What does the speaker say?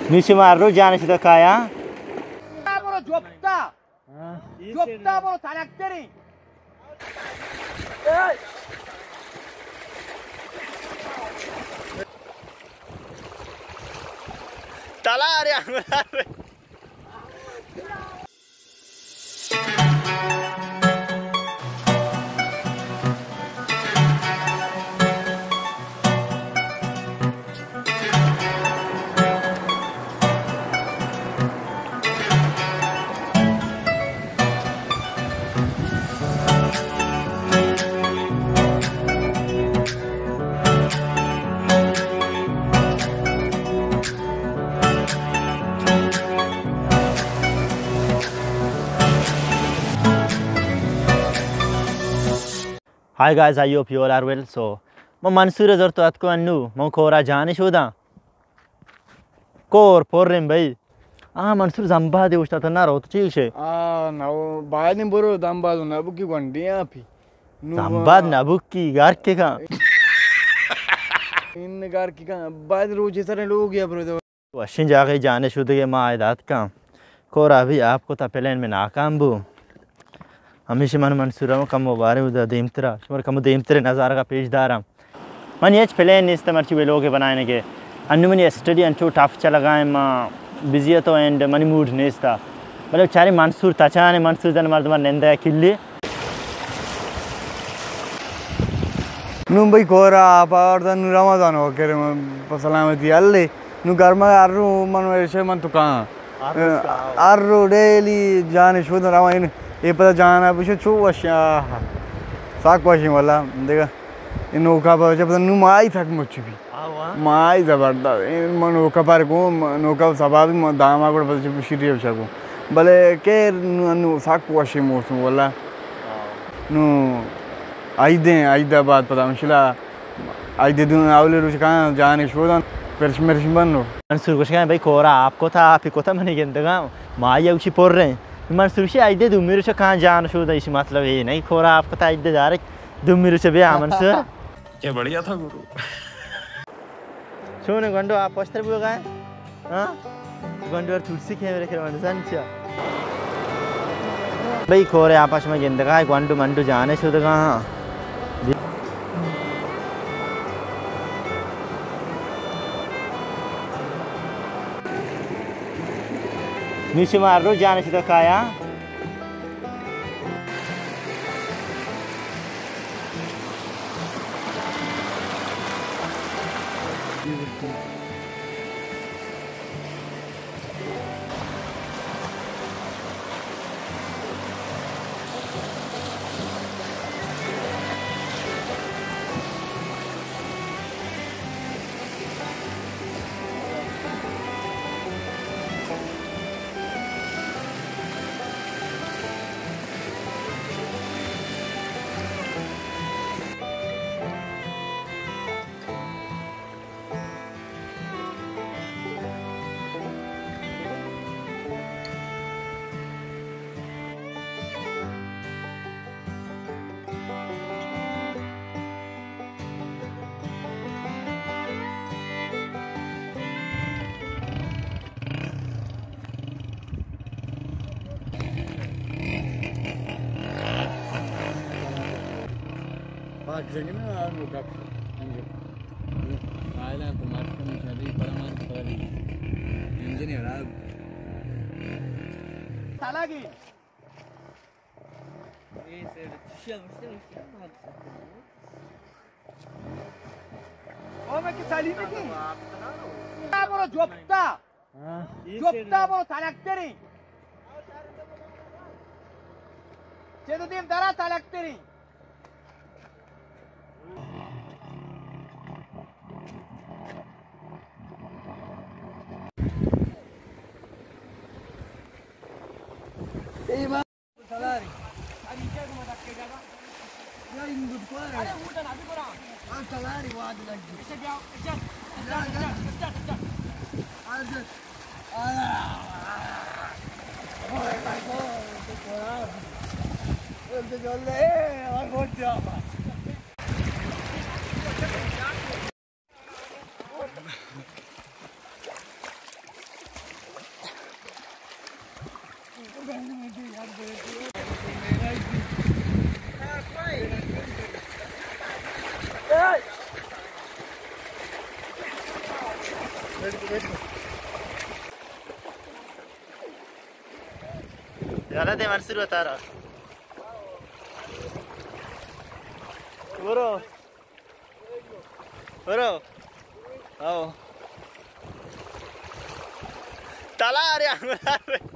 Misi marru jani sudah kaya. Bro jopta. Jopta bro tarakteri. Talar ya. Hi guys, I hope you all are well. So, मैं मंसूर है ज़रूर तो अन्नू मैं खोरा जाने शोधा कोर पोर्रें भाई मंसूर ज़ंबा दे उस्ता था ना रो तो चीज़ है ना वो बाहर नहीं बोलो ज़ंबा तो ना बुकी बंदी है अभी ज़ंबा ना बुकी गार के का इन गार की का बाद रोज़ सारे लोग गया ब्रो वशिं जाके जाने शोधे के माँ आयदात का कोरा भी आपको ता प्लान में नाकाम बु हमेशा मन मंसूरा में कम मुबारे उधर देमतरा शुमार कम देमतरे नज़ारा का पेश दारा मन ये प्लान इस तरह चीज़ लोग बनाने के अन्नू मनी स्टडी अंचो टफ चला गए माँ बिजी तो एंड मनी मूड नहीं था मतलब चारे मंसूर तचाने मंसूर जन मर्द मर निंदा किल्ली नू भाई कोरा आप और दा नू रमज़ान हो के सलामती अल्ले नू घर में आरु मन वैसे मन तो कहाँ आरु डेली जाने शुद्ध रवाइन ये पता जाना पूछो छू वश्या साक वशी वाला देखा इन नौका पर जब नू माई थक मुझे भी माई ज़बरदस्त मन नौका पर को नौका सभा भी दामा को पता शिरी है को भले के नू साक वशी मौसम वाला नू आइदा बात पता मुश्किला आइदे दिन आवले रुचि कहाँ जाने शोधन परस्मेर बनो मंसूर कुछ कहें भाई कोरा आपको था आप ही को था मैंने कहता माया उसी पोर रहे मंसूर से आइदे दुमिर से कहाँ जान शोधा इसी मतलब ये नहीं कोरा आपको था आइदे जा रहे दुमिर से भी मंसूर क्या बढ़िया था गुरु सुनो गंडो आप पोस्टर भी होगा हाँ गंडो और तुलसी के मेरे खेल संचा भाई कोरे आपस में गेंद का गंडो मंडो जाने शोधा कहाँ मिशी मारो जाने से तो काया jopta bro tarakteri. Cedo dim dara tarakteri. Ei ma salari. Ani क्या घुमा रख के जागा? यार इन दूध को अरे उठा ना अभी करा. हाँ salari वाद लग गई. इसे क्या? इसे गलत है मंसूर बता रहा Bro आओ तला आ रहा